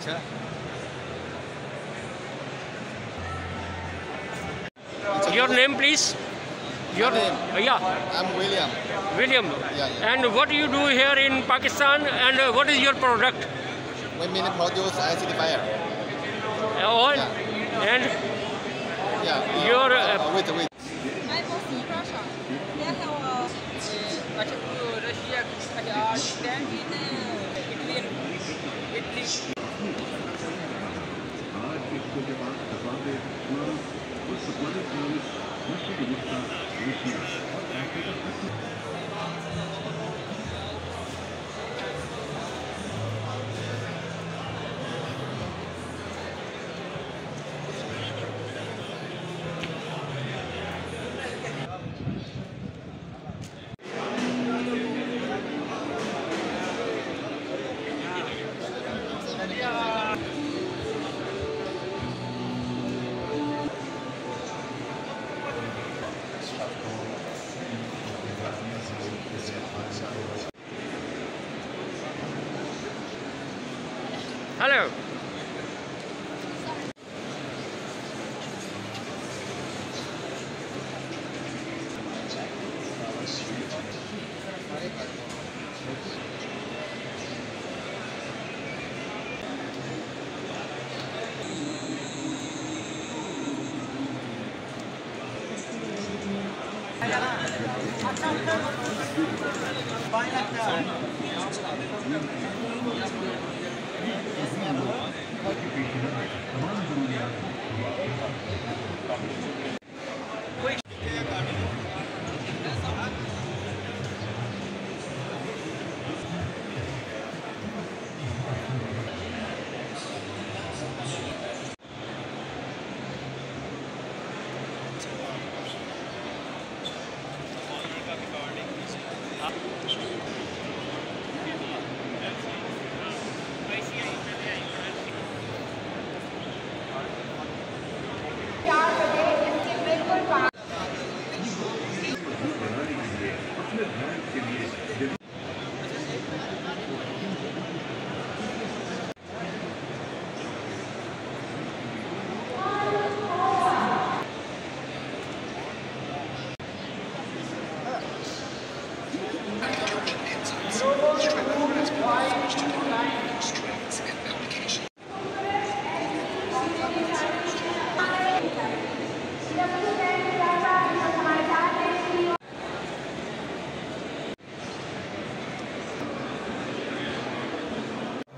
अच्छा। Your name, please. Your name? Yeah, I'm William. William. Yeah. And what do you do here in Pakistan? And what is your product? We mainly produce acidifier. Oil. Yeah. And Yeah. your Wait. I'm from Russia. They have Russia, stand in Italy. hello.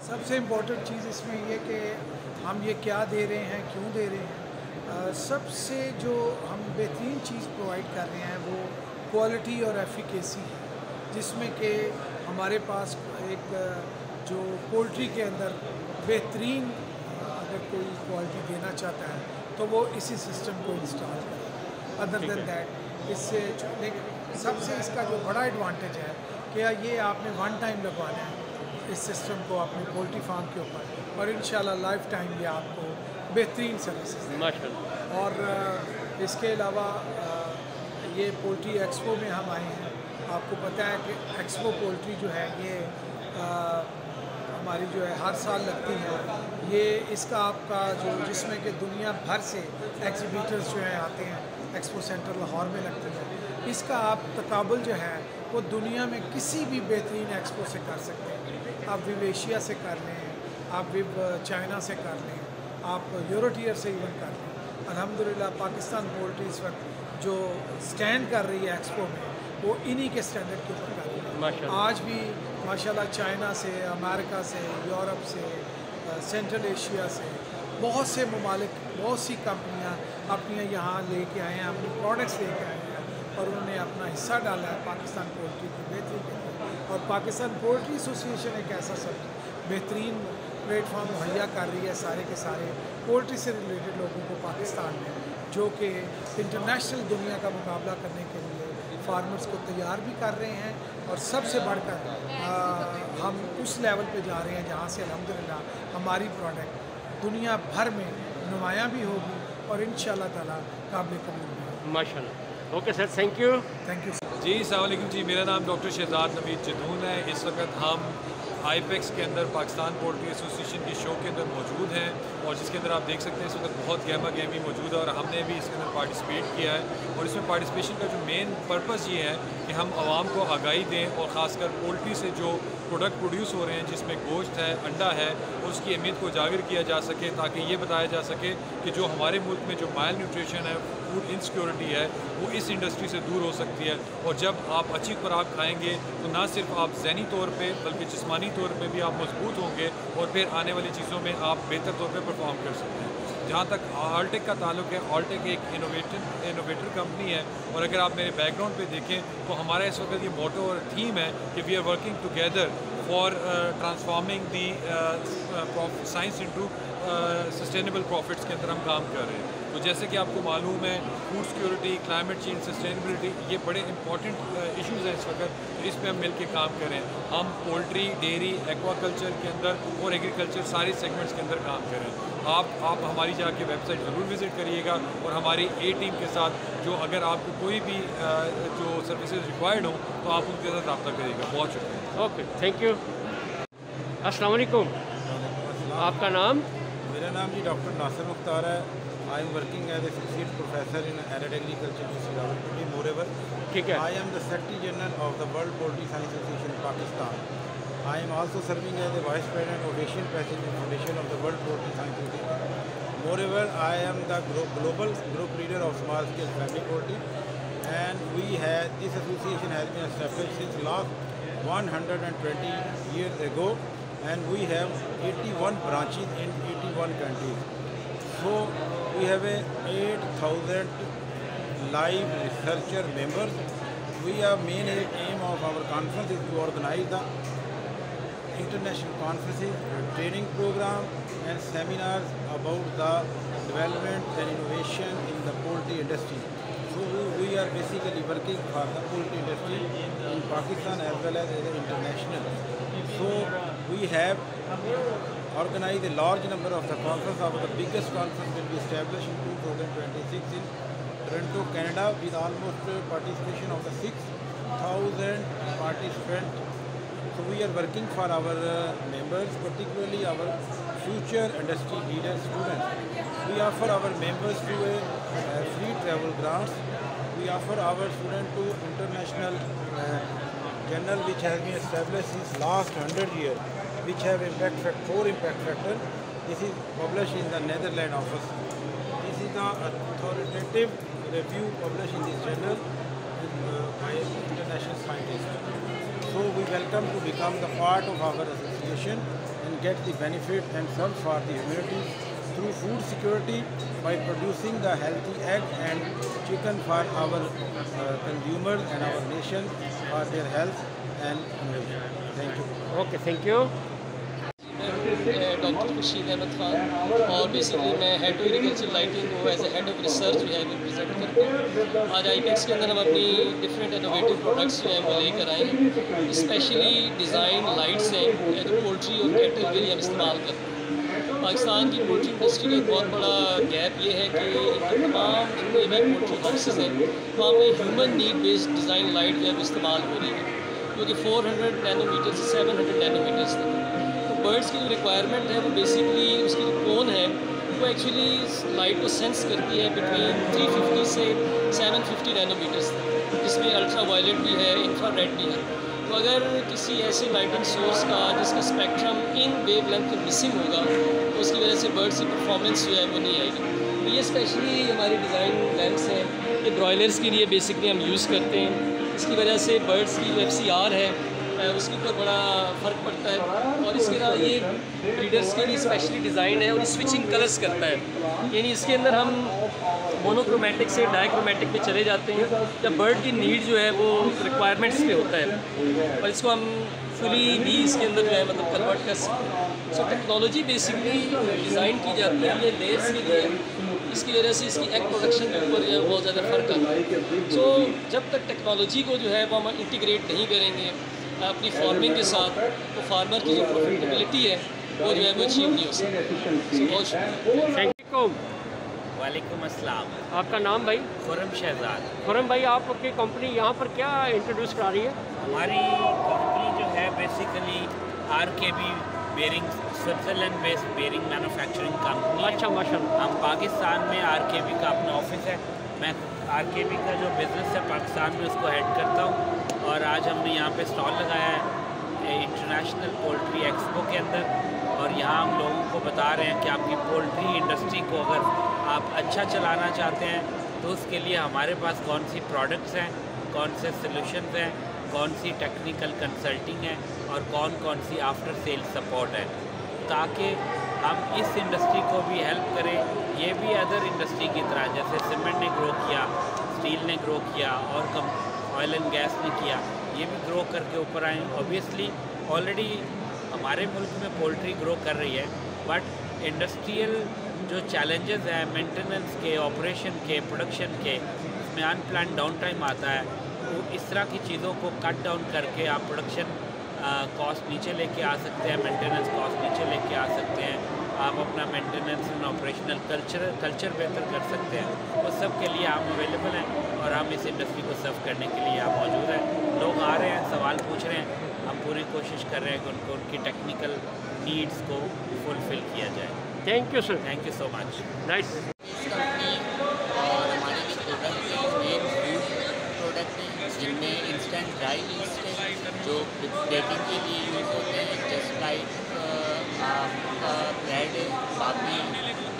सबसे important चीज़ इसमें ये कि हम ये क्या दे रहे हैं, क्यों दे रहे हैं। सबसे जो हम बेहतरीन चीज़ प्रोवाइड कर रहे हैं वो क्वालिटी और एफिकेसी है, जिसमें कि हमारे पास एक जो पोल्ट्री के अंदर बेहतरीन अगर कोई क्वालिटी देना चाहता है तो वो इसी सिस्टम को इंस्टॉल करे। अदर देन दैट इससे सबसे इसका जो बड़ा एडवांटेज है कि ये आपने वन टाइम लगवाना है इस सिस्टम को अपने पोल्ट्री फार्म के ऊपर, और इंशाल्लाह लाइफ टाइम ये आपको बेहतरीन सर्विसेज दें। और इसके अलावा ये पोल्ट्री एक्सपो में हम आए हैं। आपको पता है कि एक्सपो पोल्ट्री जो है ये हमारी जो है हर साल लगती है। ये इसका आपका जो जिसमें कि दुनिया भर से एग्जीबिटर्स जो हैं आते हैं, एक्सपो सेंटर लाहौर में लगती है। इसका आप तकाबुल जो है वो दुनिया में किसी भी बेहतरीन एक्सपो से कर सकते हैं। आप विव एशिया से कर लें, आप विव चाइना से कर लें, आप यूरोटियर से इवन कर लें। अल्हम्दुलिल्लाह पाकिस्तान पोल्ट्री इस वक्त जो स्टैंड कर रही है एक्सपो में वो इन्हीं के स्टैंडर्ड के ऊपर कर रही है। आज भी माशाल्लाह चाइना से, अमेरिका से, यूरोप से, सेंट्रल एशिया से बहुत से ममालिक, बहुत सी कंपनियाँ अपनी यहाँ लेके आए हैं, अपने प्रोडक्ट्स लेके आए हैं और उन्होंने अपना हिस्सा डाला है पाकिस्तान पोल्ट्री की बेहतरी के लिए। और पाकिस्तान पोल्ट्री एसोसिएशन एक ऐसा सब बेहतरीन प्लेटफॉर्म मुहैया कर रही है सारे के सारे पोल्ट्री से रिलेटेड लोगों को पाकिस्तान में, जो कि इंटरनेशनल दुनिया का मुकाबला करने के लिए फार्मर्स को तैयार भी कर रहे हैं। और सबसे बढ़कर हम उस लेवल पे जा रहे हैं जहाँ से अल्हम्दुलिल्लाह हमारी प्रोडक्ट दुनिया भर में नुमायाँ भी होगी और इंशाअल्लाह ताला काबिल कबूल भी। माशाल्लाह। Okay sir, thank you. Thank you. जी अस्सलाम वालेकुम जी, मेरा नाम डॉक्टर शहजाद नवीद जदून है। इस वक्त हम आईपेक्स के अंदर पाकिस्तान पोल्ट्री एसोसिएशन के शो के अंदर मौजूद हैं और जिसके अंदर आप देख सकते हैं इस वक्त बहुत गहमा गहमी मौजूद है और हमने भी इसके अंदर पार्टिसिपेट किया है। और इसमें पार्टिसिपेशन का जो मेन पर्पस ये है कि हम आवाम को आगाही दें और ख़ासकर पोल्ट्री से जो प्रोडक्ट प्रोड्यूस हो रहे हैं जिसमें गोश्त है, अंडा है, उसकी अहमियत को उजागर किया जा सके ताकि ये बताया जा सके कि जो हमारे मुल्क में जो माल न्यूट्रिशन है, फूड इनसिक्योरिटी है, वो इस इंडस्ट्री से दूर हो सकती है। और जब आप अच्छी खुराक खाएंगे तो ना सिर्फ आप ज़हनी तौर पे बल्कि जिस्मानी तौर पे भी आप मजबूत होंगे और फिर आने वाली चीज़ों में आप बेहतर तौर पे परफॉर्म कर सकते हैं। जहाँ तक ऑलटेक का ताल्लुक है, ऑलटेक एक इनोवेटर कंपनी है और अगर आप मेरे बैकग्राउंड पे देखें तो हमारा इस वक्त ये मोटो और थीम है कि we are working together for transforming the science into sustainable profits के अंदर हम काम कर रहे हैं। तो जैसे कि आपको मालूम है food security, climate change, sustainability ये बड़े इंपॉर्टेंट इश्यूज़ हैं इस वक्त, तो इस पर हम मिल के काम करें। हम पोल्ट्री, डेयरी, एक्वाकल्चर के अंदर और एग्रीकल्चर सारे सेगमेंट्स के अंदर काम करें। आप हमारी जाके वेबसाइट ज़रूर विज़िट करिएगा और हमारी ए टीम के साथ जो अगर आपको कोई भी जो सर्विसेज रिक्वायर्ड हो तो आप उनके साथ रब्ता करिएगा। बहुत शुक्रिया। Okay, thank you. अस्सलाम वालेकुम। आपका नाम? मेरा नाम जी डॉक्टर नासिर मुख्तार है। I am working as associate professor in arid agriculture moreover. ठीक है। I am the secretary general of the world poultry science association Pakistan. I am also serving as the Vice President of Asian Pacific Foundation of the World Poultry Science Association. Moreover, I am the global group leader of small scale family poultry, and this association has been established since last 120 years ago, and we have 81 branches in 81 countries. So we have 8,000 live researcher members. Main aim of our conference is to organize the international conferences, training program and seminars about the development and innovation in the poultry industry. So we are basically working for the poultry industry in Pakistan as well as international. So we have organized a large number of the conferences. Our the biggest conference will be established in 2026 in Toronto, Canada, with almost participation of the 6,000 participants. So we are working for our members, particularly our future industry leaders, students. We offer our members to a free travel grants. We offer our students to international journal which has been established since last 100 years, which have four impact factor. This is published in the Netherlands office. This is the authoritative review published in this journal by international scientists. So we welcome to become the part of our association and get the benefit and serve for the humanity through food security by producing the healthy egg and chicken for our consumers and our nation for their health and innovation. Thank you. Okay, thank you. Doctor Khurshid Ahmad Khan और basically मैं head to agriculture lighting को as a head of research जो है represent करते हैं। आज आईपेक्स के अंदर हम अपनी डिफरेंट इनोवेटिव प्रोडक्ट्स जो हैं वो लेकर आए हैं। स्पेशली डिज़ाइन लाइट्स हैं जो पोल्ट्री और कैटल के लिए हम इस्तेमाल करते हैं। पाकिस्तान की पोल्ट्री इंडस्ट्री का एक बहुत बड़ा गैप ये है कि तमाम जितने भी पोल्ट्री हाउसेज हैं वहाँ पर human need based design light जो है वो इस्तेमाल हो रही है, क्योंकि 400 नैनोमीटर से 700 नैनोमीटर्स तक बर्ड्स की जो रिक्वायरमेंट है वो बेसिकली उसकी जो कोन है वो एक्चुअली लाइट को सेंस करती है बिटवीन 350 से 750 नैनोमीटर्स तक, जिसमें अल्ट्रा वायलेट भी है, इंफ्रारेड भी है। तो अगर किसी ऐसे लाइटिंग सोर्स का जिसका स्पेक्ट्रम इन वेव लेंथ के मिसिंग होगा तो उसकी वजह से बर्ड्स की परफॉर्मेंस जो है वो नहीं आएगी। तो ये स्पेशली हमारी डिज़ाइन लैंप्स हैं, ये ब्रॉयलर्स के लिए बेसिकली हम यूज़ करते हैं। इसकी वजह से बर्ड्स की जो FCR है उसके ऊपर बड़ा फ़र्क पड़ता है। और इसके अलावा ये ब्रीडर्स के लिए स्पेशली डिज़ाइन है और स्विचिंग कलर्स करता है, यानी इसके अंदर हम मोनोक्रोमेटिक से डाइक्रोमेटिक में चले जाते हैं जब बर्ड की नीड जो है वो रिक्वायरमेंट्स पे होता है, और इसको हम फुली भी इसके अंदर जो है मतलब कन्वर्ट कर सकते हैं। सो टेक्नोलॉजी बेसिकली डिज़ाइन की जाती है ये लेयर्स के लिए, इसकी वजह से इसकी एग प्रोडक्शन के ऊपर जो है बहुत ज़्यादा फ़र्क आता है। सो जब तक टेक्नोलॉजी को जो है वो हम इंटीग्रेट नहीं करेंगे अपनी फार्मिंग के साथ, तो फार्मर की जो प्रॉफिटेबिलिटी है वो जो है वो अचीव नहीं हो सकती। बहुत शुक्रिया। Thank you. वालेकुम अस्सलाम। आपका नाम भाई? खुर्रम शहजाद। खुर्रम भाई, आपकी कंपनी यहाँ पर क्या इंट्रोड्यूस करा रही है? हमारी कंपनी जो है basically RKB bearing, Switzerland based bearing manufacturing company. अच्छा माशाल्लाह। हम पाकिस्तान में RKB का अपना ऑफिस है। मैं RKB का जो बिज़नेस है पाकिस्तान में उसको हेड करता हूँ। और आज हमने यहाँ पे स्टॉल लगाया है इंटरनेशनल पोल्ट्री एक्सपो के अंदर, और यहाँ हम लोगों को बता रहे हैं कि आपकी पोल्ट्री इंडस्ट्री को अगर आप अच्छा चलाना चाहते हैं तो उसके लिए हमारे पास कौन सी प्रोडक्ट्स हैं, कौन से सॉल्यूशंस हैं, कौन सी टेक्निकल कंसल्टिंग है और कौन कौन सी आफ्टर सेल सपोर्ट है, ताकि हम इस इंडस्ट्री को भी हेल्प करें। ये भी अदर इंडस्ट्री की तरह जैसे सीमेंट ने ग्रो किया, स्टील ने ग्रो किया और ऑयल एंड गैस ने किया, ये भी ग्रो करके ऊपर आए। ऑब्वियसली ऑलरेडी हमारे मुल्क में पोल्ट्री ग्रो कर रही है, बट इंडस्ट्रियल जो चैलेंजेस हैं मेंटेनेंस के, ऑपरेशन के, प्रोडक्शन के, इसमें अनप्लान डाउन टाइम आता है। तो इस तरह की चीज़ों को कट डाउन करके आप प्रोडक्शन कॉस्ट नीचे लेके आ सकते हैं, मेंटेनेंस कॉस्ट नीचे लेके आ सकते हैं, आप अपना मेंटेनेंस एंड ऑपरेशनल कल्चर बेहतर कर सकते हैं। उस सब के लिए हम अवेलेबल हैं और हम इस इंडस्ट्री को सर्व करने के लिए यहाँ मौजूद हैं। लोग आ रहे हैं, सवाल पूछ रहे हैं, हम पूरी कोशिश कर रहे हैं कि उनको उनकी टेक्निकल नीड्स को फुलफ़िल किया जाए। Thank you sir. Thank you so much. Nice. Company और हमारे जो प्रोडक्ट हैं मेन फूड प्रोडक्ट हैं जिनमें इंस्टेंट ड्राई ईस्ट है जो बेकिंग के लिए यूज़ होते हैं। जस्ट लाइक आपका ब्रेड बाकी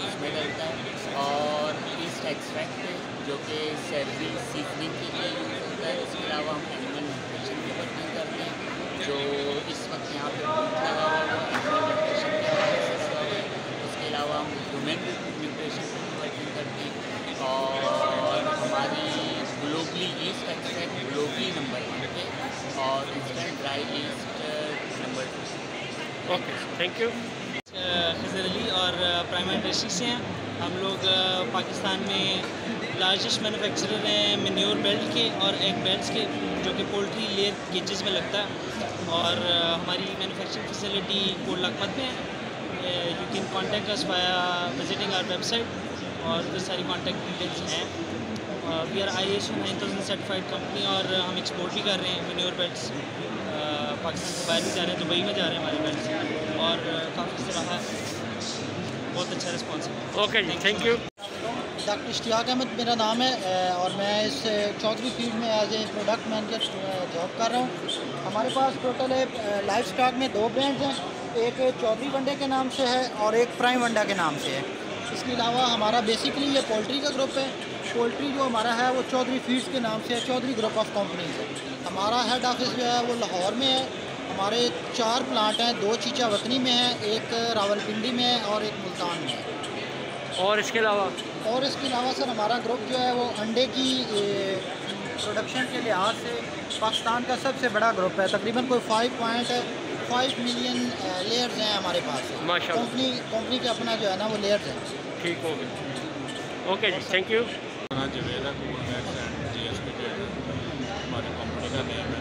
उसमें डलता है, और ईस्ट एक्सट्रैक्ट है जो कि सैलरी सीजनिंग के लिए यूज़ होता है। इसके अलावा हम एनिमल न्यूट्रिशन की वर्किंग करते हैं जो इस वक्त यहाँ पर बूथ लगा हुआ है एनिमल न्यूट्रिशन के हवाले से लगा हुआ है। उसके अलावा हम ह्यूमन न्यूट्रिशन की वर्किंग करते हैं, और हमारी globally yeast extract globally number 1 पे और instant dry yeast number 2। Okay, thank you. Khazar Ali और प्राइमरी इंडस्ट्री से हैं हम लोग। पाकिस्तान में लार्जेस्ट मैन्युफैक्चरर हैं मेन्योर बेल्ट के और एग बेल्ट्स के, जो कि पोल्ट्री लेयर केजेस में लगता है। और हमारी मैन्युफैक्चरिंग फैसिलिटी कोट लखमत में है। You can contact us via visiting our website, और ये सारी कॉन्टैक्ट डिटेल्स हैं। We are ISO 9000 certified company, और हम एक्सपोर्ट भी कर रहे हैं मेन्योर बेल्ट्स। पाकिस्तान से बाहर भी जा रहे हैं, दुबई में जा रहे हैं हमारे बेल्ट्स, और काफ़ी तरह बहुत अच्छा रिस्पॉन्स है। Okay ji, thank you. Doctor Ishtiaq Ahmad मेरा नाम है, और मैं इस चौधरी फील्ड में as a product manager job कर रहा हूँ। हमारे पास टोटल लाइफ स्टॉक में 2 ब्रांड्स हैं, एक चौधरी वंडे के नाम से है और एक प्राइम वंडा के नाम से है। इसके अलावा हमारा बेसिकली ये पोल्ट्री का ग्रुप है। पोल्ट्री जो हमारा है वो चौधरी फीड्स के नाम से है, चौधरी ग्रुप ऑफ कंपनीज है। हमारा हेड ऑफिस जो है वो लाहौर में है। हमारे 4 प्लांट हैं, 2 चीचा वतनी में है, एक रावलपिंडी में है और एक मुल्तान में है। और इसके अलावा सर हमारा ग्रुप जो है वो अंडे की प्रोडक्शन के लिहाज से पाकिस्तान का सबसे बड़ा ग्रुप है। तकरीबन कोई 5.5 मिलियन लेयर्स हैं हमारे पास। माशाल्लाह। कंपनी का अपना जो है ना वो लेयर्स है। ठीक हो गया। Okay ji, thank you. जवेदा कूलमैक्स एंड GSP हमारी कंपनी का नेम है,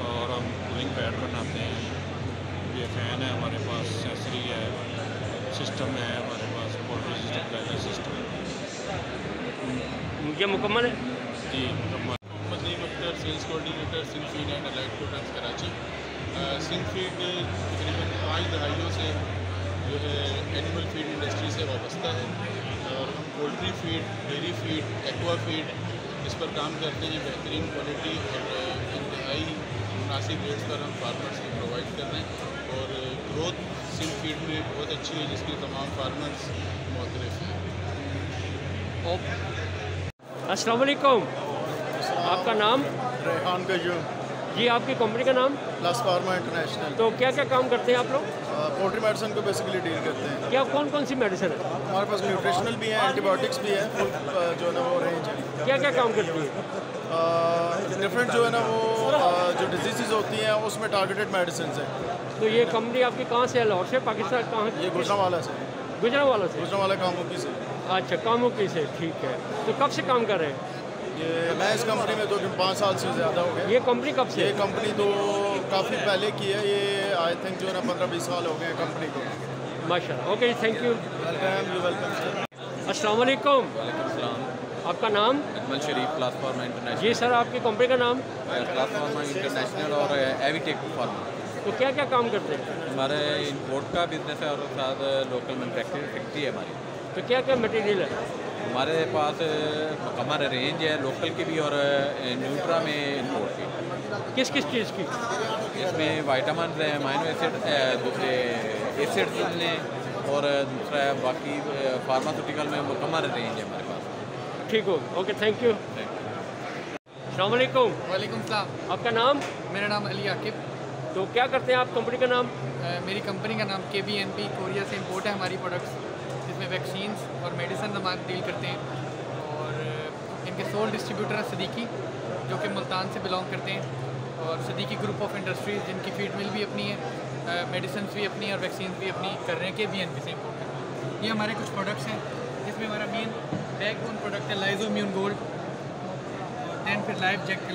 और हम कूलिंग पैड बनाते हैं। ये फ़ैन है हमारे पास, सेंसरी है, सिस्टम है हमारे पास, पोल्ट्री सिस्टम का सिस्टम ये मुकम्मल है जी। Mohammad Naeem Akhtar, sales coordinator Sindh feed and allied products Karachi. Sindh feed तकरीबन 5 दहाइयों से जो है एनिमल फीड इंडस्ट्री से वाबस्ता है, और हम poultry feed, dairy feed, aqua feed इस पर काम करते हैं। बेहतरीन क्वालिटी और इंतहाई मुनासिब रेट्स पर हम फार्मर्स को प्रोवाइड कर रहे हैं, और ग्रोथ सिंध फीड में बहुत अच्छी है जिसके तमाम फार्मर्स मुतरफ़ हैं। अस्सलाम वालेकुम। आपका नाम? रेहान गयूम। जी, आपकी कंपनी का नाम? Plus pharma international. तो क्या क्या काम करते हैं आप लोग? पोल्ट्री मेडिसिन को बेसिकली डील करते हैं। क्या कौन कौन सी मेडिसिन है? हमारे पास न्यूट्रिशनल भी है, एंटीबायोटिक्स भी है, फुल जो है ना वो रेंज है। क्या क्या काम करती है? डिफरेंट जो है ना वो जो डिजीज़ होती हैं उसमें टारगेटेड मेडिसिन है। तो ये कंपनी आपकी कहाँ से है? लाहौर से? पाकिस्तान? कहाँ? ये गुजरांवाला से। गुजरांवाला से? गुजरांवाला कामुकी से। अच्छा, कामुकी से, ठीक है। तो कब से काम कर रहे हैं? ये मैं इस कंपनी में 5 साल से ज़्यादा हो गए। ये कंपनी कब से? ये कंपनी तो काफ़ी पहले की है, ये आई थिंक जो है ना 15-20 साल हो गए कंपनी को। माशाल्लाह। Okay, thank you. Welcome, you welcome sir. अस्सलाम वालेकुम। आपका नाम? अकमल शरीफ, प्लेटफॉर्म इंटरनेशनल। जी सर, आपकी कंपनी का नाम? प्लेटफॉर्म इंटरनेशनल और एविटेक फार्मा। तो क्या क्या काम करते हैं? हमारे इंपोर्ट का बिजनेस है और साथ लोकल मैन्युफैक्चरिंग फैक्ट्री है हमारी। तो क्या क्या मटेरियल है हमारे पास? हमारा रेंज है लोकल की भी और न्यूट्रा में इंपोर्ट की। किस किस चीज़ की? इसमें वाइटामिन है, अमाइनो एसिड, दूसरे एसिड्स हैं और दूसरा है बाकी फार्मास्यूटिकल में मुकम्मल रेंज है हमारे पास। ठीक हो, ओके, थैंक यू। अस्सलाम वालेकुम। वालेकुम सलाम। आपका नाम? मेरा नाम अली आकिब। तो क्या करते हैं आप, कंपनी का नाम? मेरी कंपनी का नाम KBNP कोरिया से इंपोर्ट है हमारी प्रोडक्ट्स, जिसमें वैक्सीन्स और मेडिसिन हम डील करते हैं। और इनके सोल डिस्ट्रीब्यूटर हैं सदीकी, जो कि मुल्तान से बिलोंग करते हैं, और सदीकी ग्रुप ऑफ इंडस्ट्रीज़ जिनकी फीड मिल भी अपनी है, मेडिसिन भी अपनी और वैक्सीन भी अपनी कर रहे हैं, KBNP से इंपोर्ट कर रहे हैं। ये हमारे कुछ प्रोडक्ट्स हैं, जिसमें हमारा मेन बैकबोन प्रोडक्ट है लाइजोम्यून गोल्ड, और दैन फिर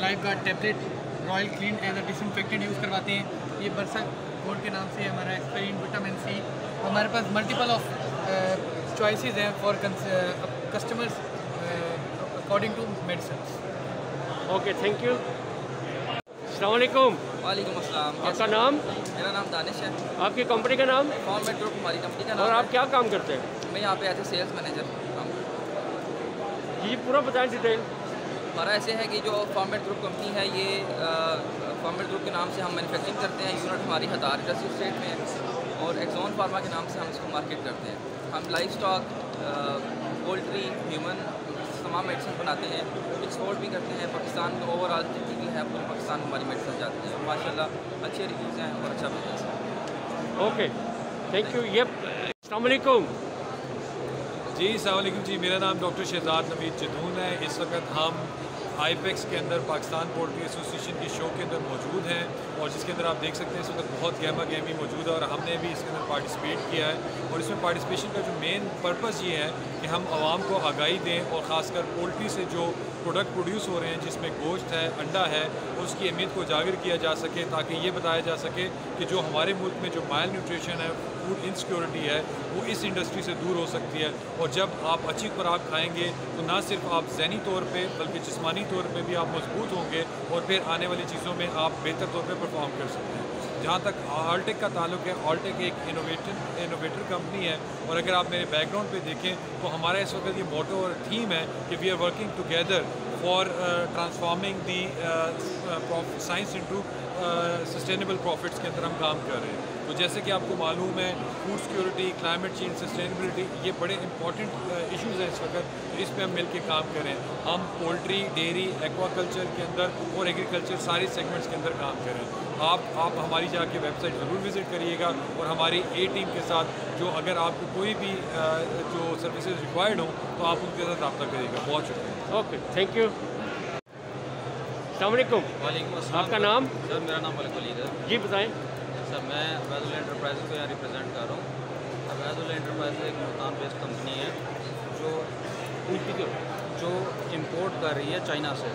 life guard tablet royal clean as a disinfectant use करवाते हैं। ये बरसा गोल्ड के नाम से हमारा एक्सपेरिन विटामिन C। हमारे पास मल्टीपल ऑफ चॉइसेस हैं for customers according to medicine. Okay, thank you. अस्सलाम वालेकुम। वालेकुम अस्सलाम। आपका नाम? मेरा नाम दानिश है। आपकी कंपनी का नाम? फॉर्मेट ग्रुप हमारी कंपनी का नाम। और आप क्या काम करते हैं? मैं यहाँ पे एज ए सेल्स मैनेजर काम करता हूँ। जी पूरा बताएं डिटेल। हमारा ऐसे है कि जो फॉर्मेट ग्रुप कंपनी है, ये फॉर्मेट ग्रुप के नाम से हम मैन्युफैक्चरिंग करते हैं। यूनिट हमारी हदार इंडस्ट्री स्टेट में है, और एक्सॉन फार्मा के नाम से हम इसको मार्केट करते हैं। हम लाइफ स्टॉक, पोल्ट्री, ह्यूमन तमाम मेडिसिन बनाते हैं, एक्सपोर्ट भी करते हैं। पाकिस्तान में ओवरऑल जितनी भी है पूरे पाकिस्तान में हमारी मेडिसिन जाती हैं। माशाल्लाह अच्छे रिव्यूज़ हैं और अच्छा बिजनेस है। Okay, thank you. ये अस्सलाम वालेकुम। जी अस्सलाम वालेकुम जी, मेरा नाम डॉक्टर शहजाद नवीद जदून है। इस वक्त हम आईपेक्स के अंदर पाकिस्तान पोल्ट्री एसोसिएशन के शो के अंदर मौजूद हैं, और जिसके अंदर आप देख सकते हैं इस वक्त बहुत गहमा गहमी मौजूद है, और हमने भी इसके अंदर पार्टिसिपेट किया है। और इसमें पार्टिसिपेशन का जो मेन पर्पस ये है कि हम आवाम को आगाही दें, और ख़ासकर पोल्ट्री से जो प्रोडक्ट प्रोड्यूस हो रहे हैं, जिसमें गोश्त है, अंडा है, उसकी अहमियत को उजागर किया जा सके, ताकि ये बताया जा सके कि जो हमारे मुल्क में जो माल न्यूट्रिशन है, फूड इनसिक्योरिटी है, वो इस इंडस्ट्री से दूर हो सकती है। और जब आप अच्छी खुराक खाएंगे तो ना सिर्फ आप ज़हनी तौर पे बल्कि जिस्मानी तौर पे भी आप मजबूत होंगे, और फिर आने वाली चीज़ों में आप बेहतर तौर पे परफॉर्म कर सकते हैं। जहाँ तक ऑल्टेक का ताल्लुक है, ऑल्टेक एक इनोवेटर कंपनी है, और अगर आप मेरे बैकग्राउंड पे देखें तो हमारा इस वक्त ये मोटो और थीम है कि we are working together for transforming the science into sustainable profits के अंदर हम काम कर रहे हैं। तो जैसे कि आपको मालूम है, food security, climate change, sustainability, ये बड़े इंपॉर्टेंट इश्यूज़ हैं इस वक्त, तो इस पे हम मिल के काम करें। हम पोल्ट्री, डेयरी, एक्वाकल्चर के अंदर और एग्रीकल्चर सारे सेगमेंट्स के अंदर काम करें। आप हमारी जाके वेबसाइट ज़रूर विज़िट करिएगा, और हमारी टीम के साथ जो अगर आपको कोई भी जो सर्विसेज रिक्वायर्ड हो तो आप उनके साथ रब्ता करिएगा। बहुत शुक्रिया। Okay, thank you. अस्सलाम वालेकुम। वालेकुम अस्सलाम। आपका नाम? सर मेरा नाम मलिक वलीद है। जी बताएं। सर मैं अवैधुल एंटरप्राइज़ को यहाँ रिप्रेजेंट कर रहा हूँ। अवैधुल एंटरप्राइज़ एक मुल्तान बेस्ड कंपनी है जो इम्पोर्ट कर रही है चाइना से।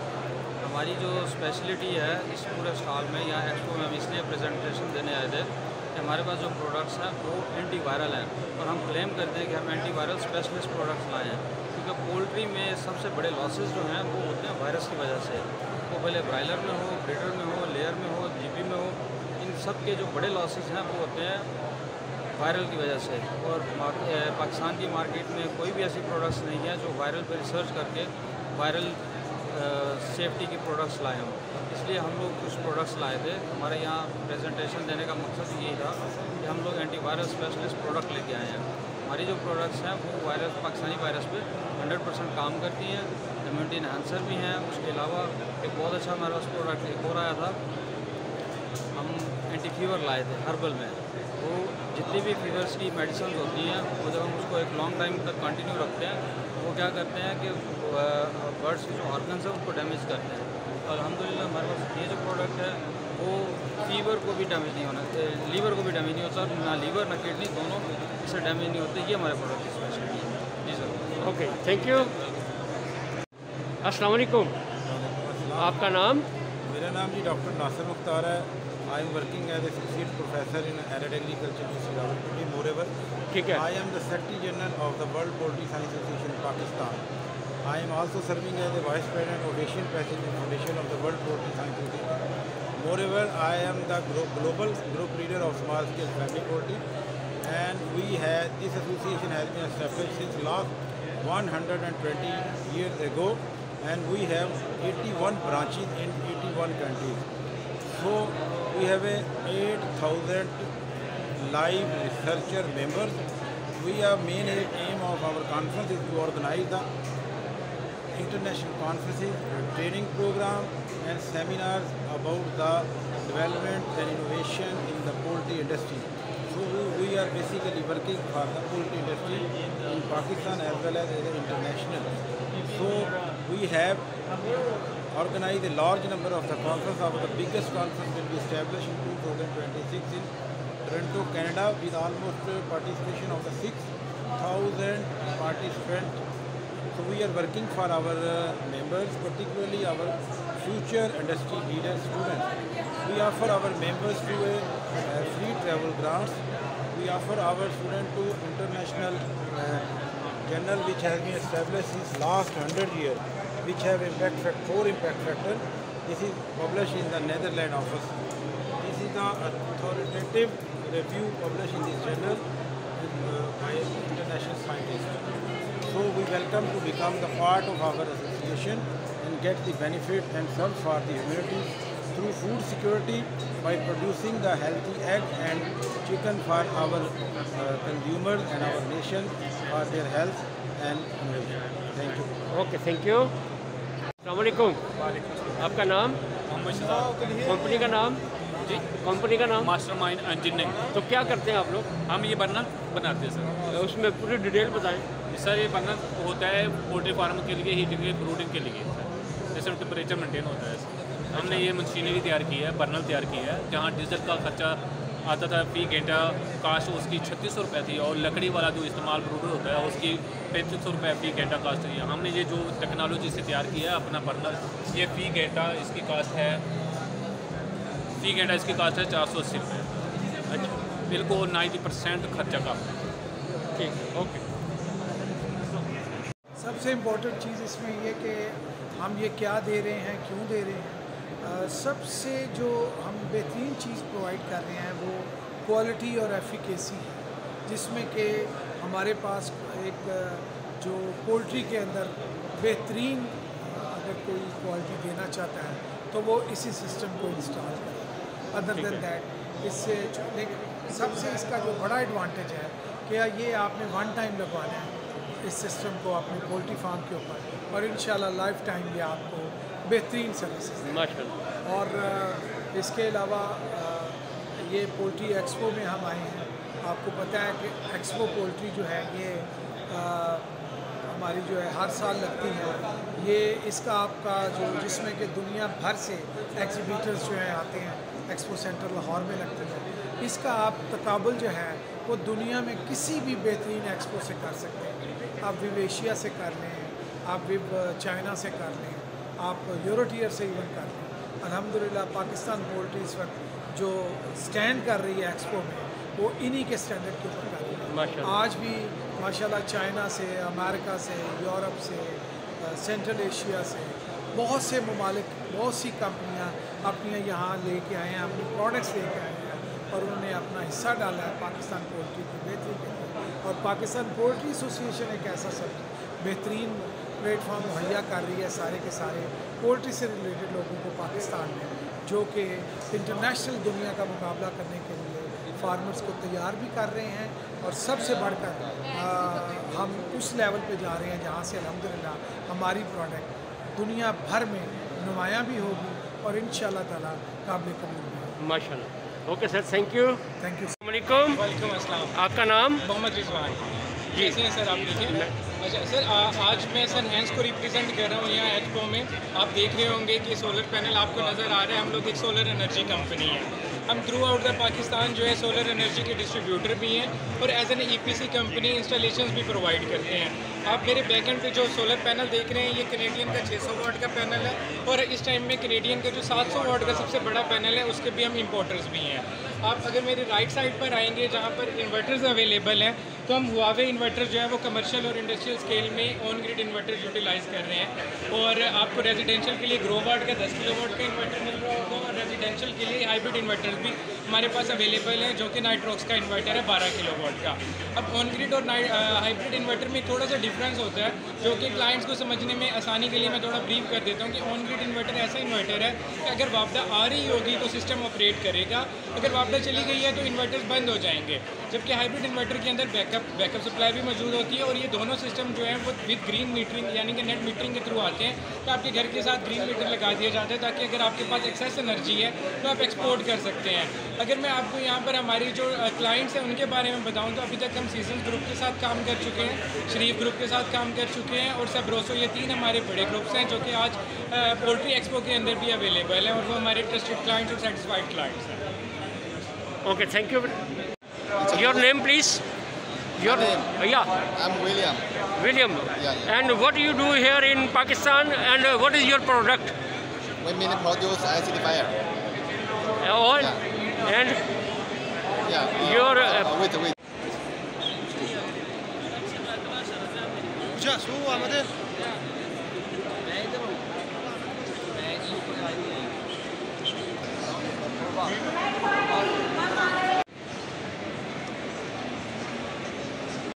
हमारी जो स्पेशलिटी है इस पूरे स्टॉल में या एक्सपो में हम इसलिए प्रेजेंटेशन देने आए थे कि हमारे पास जो प्रोडक्ट्स हैं वो एंटी वायरल हैं, और हम क्लेम करते हैं कि हम एंटी वायरल स्पेशलिस्ट प्रोडक्ट्स लाए हैं। क्योंकि पोल्ट्री में सबसे बड़े लॉसेस जो हैं वो होते हैं वायरस की वजह से, वो भले ब्रायलर में हो, ब्रीडर में हो, लेयर में हो, जीपी में हो, इन सब के जो बड़े लॉसेस हैं वो होते हैं वायरल की वजह से। और पाकिस्तान की मार्केट में कोई भी ऐसी प्रोडक्ट्स नहीं है जो वायरल पर रिसर्च करके वायरल सेफ्टी की प्रोडक्ट्स लाए हों, इसलिए हम लोग कुछ प्रोडक्ट्स लाए थे। हमारे यहाँ प्रेजेंटेशन देने का मकसद यही था कि हम लोग एंटी वायरस स्पेशलिस्ट प्रोडक्ट लेके आए हैं। हमारी जो प्रोडक्ट्स हैं वो वायरस, पाकिस्तानी वायरस पे 100% काम करती हैं, इम्यूनिटी इन्हांसर भी हैं। उसके अलावा एक बहुत अच्छा हमारे पास प्रोडक्ट एक और आया था, हम एंटी फीवर लाए थे हर्बल में। वो जितनी भी फीवर्स की मेडिसिन होती हैं वो जब हम उसको एक लॉन्ग टाइम तक कंटिन्यू रखते हैं, वो क्या करते हैं कि बर्ड्स के जो ऑर्गन्स हैं उनको डैमेज करते हैं। और अल्हम्दुलिल्लाह हमारे पास ये जो प्रोडक्ट है वो फीवर को भी डैमेज नहीं होना, लीवर को भी डैमेज नहीं होता, ना लीवर ना किडनी दोनों इससे डैमेज नहीं होते। ये हमारे प्रोडक्ट की स्पेशलिटी है। जी सर। Okay, thank you. अस्सलाम वालेकुम। आपका नाम? मेरा नाम जी डॉक्टर नासिर मुख्तार है। I am working as associate professor in arid agriculture university moreover. ठीक है। I am the secretary general of the world poultry science association Pakistan. I am also serving as the Vice President of Asian Pacific Foundation of the World Poultry Science Association. Moreover, I am the global group leader of small scale family poultry, and this association has been established since last 120 years ago, and we have 81 branches in 81 countries. So we have 8,000 live researcher members. Main aim of our conference is to organize the international conferences, training program and seminars about the development and innovation in the poultry industry. So we are basically working for the poultry industry in Pakistan as well as international. So we have organized a large number of the conferences. The biggest conference will be established in 2026 in Toronto, Canada, with almost participation of the 6,000 participants. So we are working for our members, particularly our future industry leaders, students. We offer our members to free travel grants. We offer our students to international journal which has been established since last 100 years, which have 4 impact factors. This is published in the Netherlands office. This is the authoritative review published in this journal by international scientists. So we welcome to become the part of our association and get the benefit and serve for the humanity through food security by producing the healthy egg and chicken for our consumers and our nation for their health and innovation. Thank you. Okay, thank you. अस्सलाम वालेकुम। आपका नाम? Mohammad Shahzad. Company का नाम? जी, company का नाम? Mastermind engineering. तो क्या करते हैं आप लोग? हम ये बर्नर बनाते हैं सर। उसमें पूरी डिटेल बताएं। सर ये बर्नर होता है पोल्ट्री फार्म के लिए, हीटिंग के, ब्रूडिंग के लिए सर। जैसे टेम्परेचर मेंटेन होता है। हमने ये मशीनरी तैयार की है, बर्नर तैयार की है, जहाँ डीजल का खर्चा आता था फी घंटा कास्ट उसकी 3600 रुपये थी, और लकड़ी वाला जो इस्तेमाल ब्रूडर होता है उसकी 3500 रुपये फी घंटा कास्ट है। हमने ये जो टेक्नोलॉजी से तैयार किया है अपना बर्नर, ये फी घंटा इसकी कास्ट है 480 रुपये। अच्छा, बिल्कुल 90% खर्चा कम है। ठीक, ओके। सबसे इम्पोर्टेंट चीज़ इसमें ये कि हम ये क्या दे रहे हैं, क्यों दे रहे हैं। सबसे जो हम बेहतरीन चीज़ प्रोवाइड कर रहे हैं वो क्वालिटी और एफिकेसी है, जिसमें कि हमारे पास एक जो पोल्ट्री के अंदर बेहतरीन अगर कोई क्वालिटी देना चाहता है तो वो इसी सिस्टम को इंस्टॉल करे। अदर देन दैट इससे सबसे इसका जो बड़ा एडवांटेज है कि ये आपने वन टाइम लगवाना है इस सिस्टम को अपने पोल्ट्री फार्म के ऊपर, और इंशाल्लाह लाइफ टाइम ये आपको बेहतरीन सर्विसेज माशाल्लाह। और इसके अलावा ये पोल्ट्री एक्सपो में हम आए हैं। आपको पता है कि एक्सपो पोल्ट्री जो है ये हमारी जो है हर साल लगती है। ये इसका आपका जो जिसमें कि दुनिया भर से एग्जीबिटर्स जो हैं आते हैं, एक्सपो सेंटर लाहौर में लगती है। इसका आप तकाबुल जो है वो दुनिया में किसी भी बेहतरीन एक्सपो से कर सकते हैं। आप विव एशिया से कर लें, आप विव चाइना से कर लें, आप यूरोटियर से इवन कर लें। अल्हम्दुलिल्लाह पाकिस्तान पोल्ट्री इस वक्त जो स्टैंड कर रही है एक्सपो में वो इन्हीं के स्टैंडर्ड के ऊपर कर रही है। आज भी माशाल्लाह चाइना से, अमेरिका से, यूरोप से, सेंट्रल एशिया से बहुत से ममालिक, बहुत सी कंपनियां अपनी यहाँ लेके आए हैं, अपनी प्रोडक्ट्स लेके आए हैं, और उन्होंने अपना हिस्सा डाला है पाकिस्तान पोल्ट्री की बेहतरी के लिए। और पाकिस्तान पोल्ट्री एसोसिएशन एक ऐसा सब बेहतरीन प्लेटफॉर्म मुहैया कर रही है सारे के सारे पोल्ट्री से रिलेटेड लोगों को पाकिस्तान में, जो कि इंटरनेशनल दुनिया का मुकाबला करने के लिए फार्मर्स को तैयार भी कर रहे हैं। और सबसे बढ़कर हम उस लेवल पे जा रहे हैं जहाँ से अल्हम्दुलिल्लाह हमारी प्रोडक्ट दुनिया भर में नुमायाँ भी होगी और इंशाल्लाह ताला काबिल कबूल भी होगी। माशाल्लाह। Okay sir, thank you. Thank you. वालेकुम अस्सलाम। आपका नाम? मोहम्मद रिजवान। जी। कैसे हैं सर आप? ठीक है। अच्छा सर, आज मैं सनहैंस को रिप्रेजेंट कर रहा हूँ यहाँ एक्सपो में। आप देख रहे होंगे कि सोलर पैनल आपको नज़र आ रहा है। हम लोग एक सोलर एनर्जी कंपनी है। हम थ्रू आउट द पाकिस्तान जो है सोलर एनर्जी के डिस्ट्रीब्यूटर भी हैं और as an EPC company installations भी प्रोवाइड करते हैं। आप मेरे बैक एंड पे जो सोलर पैनल देख रहे हैं ये कनेडियन का 600 वाट का पैनल है, और इस टाइम में कनेडियन का जो 700 वाट का सबसे बड़ा पैनल है उसके भी हम इंपोर्टर्स भी हैं। आप अगर मेरे राइट साइड पर आएंगे जहाँ पर इन्वर्टर्स अवेलेबल हैं, तो हम हुआवे इन्वर्टर जो है वो कमर्शियल और इंडस्ट्रियल स्केल में ऑन ग्रिड इन्वर्टर यूटिलाइज़ कर रहे हैं। और आपको रेजिडेंशियल के लिए ग्रो वाट का 10 किलोवाट का इन्वर्टर मिल रहा होगा और रेजिडेंशियल के लिए हाइब्रिड इन्वर्टर भी हमारे पास अवेलेबल है, जो कि नाइट्रोक्स का इन्वर्टर है 12 किलोवाट का। अब ऑन ग्रिड और हाइब्रिड इन्वर्टर में थोड़ा सा डिफरेंस होता है, जो कि क्लाइंट्स को समझने में आसानी के लिए मैं थोड़ा ब्रीफ कर देता हूँ कि ऑन ग्रिड इन्वर्टर ऐसा इन्वर्टर है कि अगर वापदा आ रही होगी तो सिस्टम ऑपरेट करेगा, अगर वापदा चली गई है तो इन्वर्टर्स बंद हो जाएंगे। जबकि हाइब्रिड इन्वर्टर के अंदर बैकअप सप्लाई भी मौजूद होती है और ये दोनों सिस्टम जो है वो विद ग्रीन मीटरिंग यानी कि नेट मीटरिंग के थ्रू आते हैं। तो आपके घर के साथ ग्रीन मीटर लगा दिया जाता है ताकि अगर आपके पास एक्सेस एनर्जी है तो आप एक्सपोर्ट कर सकते हैं। अगर मैं आपको यहाँ पर हमारी जो क्लाइंट्स हैं उनके बारे में बताऊँ तो अभी तक हम सीजन ग्रुप के साथ काम कर चुके हैं, शरीफ ग्रुप के साथ काम कर चुके हैं और सबरोसो, ये 3 हमारे बड़े ग्रुप्स हैं जो कि आज पोल्ट्री एक्सपो के अंदर भी अवेलेबल हैं और वो हमारे ट्रस्टेड क्लाइंट्स और सेटिस्फाइड क्लाइंट्स हैं। Okay, thank you. Your name, please. Your name? Yeah. I'm William. William. Yeah. And what do you do here in Pakistan? And what is your product? We mainly produce acidifier. Oil. Yeah. And your. Wait. Just who am I?